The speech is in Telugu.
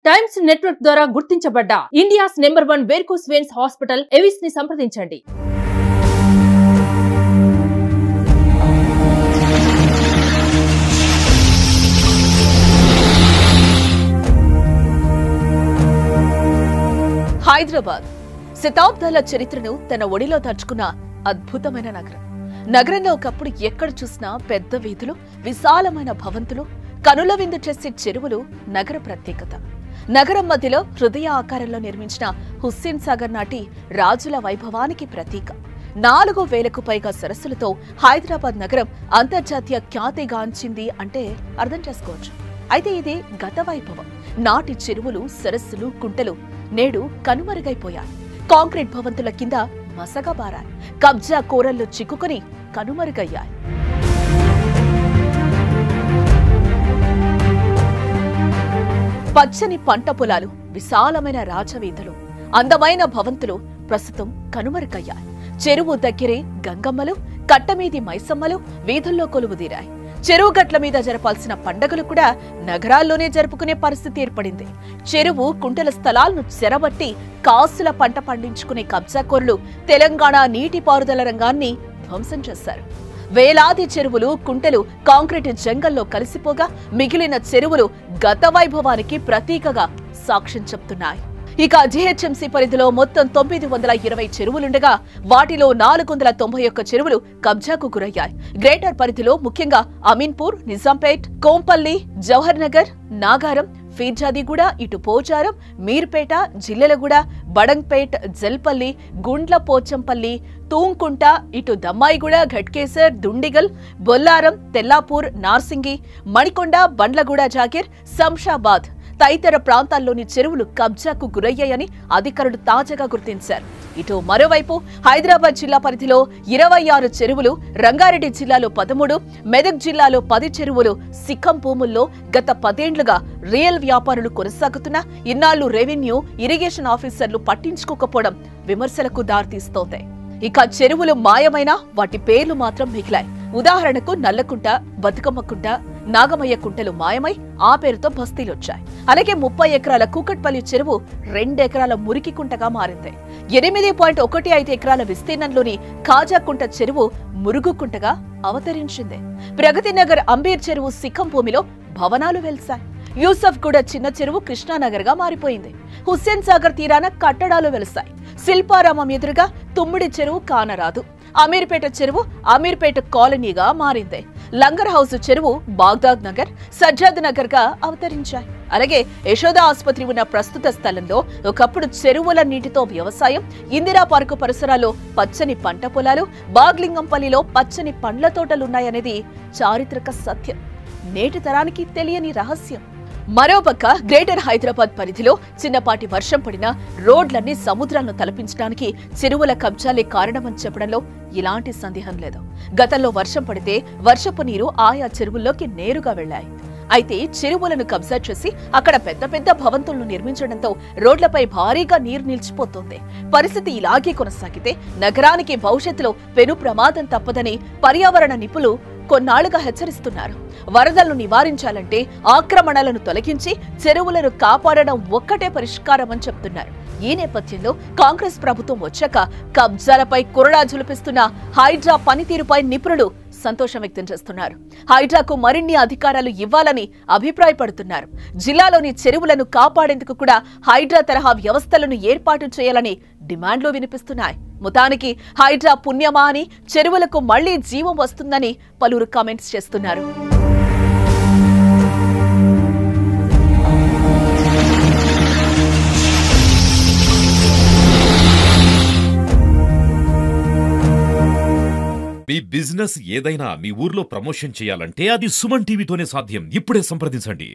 టైమ్స్ నెట్వర్క్ ద్వారా గుర్తించబడ్డ India's number 1 varicose veins hospital Avis ని సంప్రదించండి. హైదరాబాద్ శతాబ్దాల చరిత్రను తన ఒడిలో దాచుకున్న అద్భుతమైన నగరం. నగరంలో ఒకప్పుడు ఎక్కడ చూసినా పెద్ద వీధులు, విశాలమైన భవంతులు, కనుల విందు చేసే చెరువులు నగర ప్రత్యేకత. నగరం మధ్యలో హృదయ ఆకారంలో నిర్మించిన హుస్సేన్ సాగర్ నాటి రాజుల వైభవానికి ప్రతీక. 4000కు పైగా సరస్సులతో హైదరాబాద్ నగరం అంతర్జాతీయ ఖ్యాతిగాంచింది అంటే అర్థం చేసుకోవచ్చు. అయితే ఇది గత వైభవం. నాటి చెరువులు, సరస్సులు, కుంటలు నేడు కనుమరుగైపోయాయి. కాంక్రీట్ భవంతుల కింద మసగబారాయి. కబ్జా కోరల్లో చిక్కుకొని కనుమరుగయ్యాయి. పచ్చని పంట పొలాలు, విశాలమైన రాజవీధులు, అందమైన భవంతులు ప్రస్తుతం కనుమరుగయ్యాయి. చెరువు దగ్గరే గంగమ్మలు, కట్టమీది మైసమ్మలు వీధుల్లో కొలువుదీరాయి. చెరువు గట్ల మీద జరపాల్సిన పండగలు కూడా నగరాల్లోనే జరుపుకునే పరిస్థితి ఏర్పడింది. చెరువు, కుంటల స్థలాలను చెరబట్టి కాసుల పంట పండించుకునే కబ్జాకోరులు తెలంగాణ నీటిపారుదల రంగాన్ని ధ్వంసం చేశారు. వేలాది చెరువులు, కుంటలు కాంక్రీట్ జంగల్లో కలిసిపోగా మిగిలిన చెరువులు గత వైభవానికి ప్రతీకగా సాక్ష్యం చెప్తున్నాయి. ఇక జీహెచ్ఎంసీ పరిధిలో మొత్తం 920 చెరువులుండగా వాటిలో 491 చెరువులు కబ్జాకు గురయ్యాయి. గ్రేటర్ పరిధిలో ముఖ్యంగా అమీన్పూర్, నిజాంపేట్, కోంపల్లి, జవహర్ నగర్, నాగారం, ఫీర్జాదిగూడ, ఇటు పోచారం, మీర్పేట, జిల్లెలగూడ, బడంగ్పేట్, జల్పల్లి, గుండ్ల పోచంపల్లి, తూంకుంట, ఇటు దమ్మాయిగూడ, ఘట్కేసర్, దుండిగల్, బొల్లారం, తెల్లాపూర్, నార్సింగి, మణికొండ, బండ్లగూడ, జాగీర్, శంషాబాద్ తదితర ప్రాంతాల్లోని చెరువులు కబ్జాకు గురయ్యాయని అధికారులు తాజాగా గుర్తించారు. ఇటు మరోవైపు హైదరాబాద్ జిల్లా పరిధిలో 26 చెరువులు, రంగారెడ్డి జిల్లాలో 13, మెదక్ జిల్లాలో 10 చెరువులు సిక్కం భూముల్లో గత 10 ఏళ్లుగా రియల్ వ్యాపారులు కొనసాగుతున్నా ఇన్నాళ్లు రెవెన్యూ, ఇరిగేషన్ ఆఫీసర్లు పట్టించుకోకపోవడం విమర్శలకు దారితీస్తోంది. ఇక చెరువులు మాయమైనా వాటి పేర్లు మాత్రం మిగిలాయి. ఉదాహరణకు నల్లకుంట, బతుకమ్మకుంట, నాగమయ్య కుంటలు మాయమై ఆ పేరుతో బస్తీలొచ్చాయి. అలాగే 30 ఎకరాల కూకట్పల్లి చెరువు 2 ఎకరాల మురికి కుంటగా మారింది. 8.15 ఎకరాల విస్తీర్ణంలోని ఖాజాకుంట చెరువు మురుగుకుంటగా అవతరించింది. ప్రగతి నగర్, అంబీర్ చెరువు సిక్కం భూమిలో భవనాలు వెలిశాయి. యూసఫ్ గూడ చిన్న చెరువు కృష్ణానగర్ గా మారిపోయింది. హుస్సేన్ సాగర్ తీరాన కట్టడాలు వెలిశాయి. శిల్పారామం ఎదురుగా తుమ్మిడి చెరువు కానరాదు. అమీర్పేట చెరువు అమీర్పేట కాలనీగా మారింది. లంగర్ హౌస్ చెరువు బాగ్దాద్ నగర్, సజ్జాద్ నగర్ గా అవతరించాయి. అలాగే యశోద ఆసుపత్రి ఉన్న ప్రస్తుత స్థలంలో ఒకప్పుడు చెరువుల నీటితో వ్యవసాయం, ఇందిరా పార్కు పరిసరాల్లో పచ్చని పంట పొలాలు, బాగ్లింగంపల్లిలో పచ్చని పండ్ల తోటలున్నాయనేది చారిత్రక సత్యం. నేటి తరానికి తెలియని రహస్యం. మరోపక్క గ్రేటర్ హైదరాబాద్ పరిధిలో చిన్నపాటి వర్షం పడినా రోడ్లన్నీ సముద్రాలను తలపించడానికి చెరువుల కబ్జాలే కారణమని చెప్పడంలో ఎలాంటి సందేహం లేదు. గతంలో వర్షం పడితే వర్షపు నీరు ఆయా చెరువుల్లోకి నేరుగా వెళ్లాయి. అయితే చెరువులను కబ్జా చేసి అక్కడ పెద్ద పెద్ద భవంతులను నిర్మించడంతో రోడ్లపై భారీగా నీరు నిలిచిపోతోంది. పరిస్థితి ఇలాగే కొనసాగితే నగరానికి భవిష్యత్తులో పెను ప్రమాదం తప్పదని పర్యావరణ నిపుణులు కొన్నాళ్లుగా హెచ్చరిస్తున్నారు. వరదలను నివారించాలంటే ఆక్రమణలను తొలగించి చెరువులను కాపాడడం ఒక్కటే పరిష్కారమని చెప్తున్నారు. ఈ నేపథ్యంలో కాంగ్రెస్ ప్రభుత్వం వచ్చాక కబ్జాలపై కొరడా జులిపిస్తున్న హైడ్రా పనితీరుపై నిపుణులు సంతోషం వ్యక్తం చేస్తున్నారు. హైడ్రాకు మరిన్ని అధికారాలు ఇవ్వాలని అభిప్రాయపడుతున్నారు. జిల్లాలోని చెరువులను కాపాడేందుకు కూడా హైడ్రా తరహా వ్యవస్థలను ఏర్పాటు చేయాలని డిమాండ్లు వినిపిస్తున్నాయి. మొత్తానికి హైడ్రా పుణ్యమా అని చెరువులకు మళ్లీ జీవం వస్తుందని పలువురు కామెంట్స్ చేస్తున్నారు. మీ బిజినెస్ ఏదైనా మీ ఊర్లో ప్రమోషన్ చేయాలంటే అది సుమన్ టీవీతోనే సాధ్యం. ఇప్పుడే సంప్రదించండి.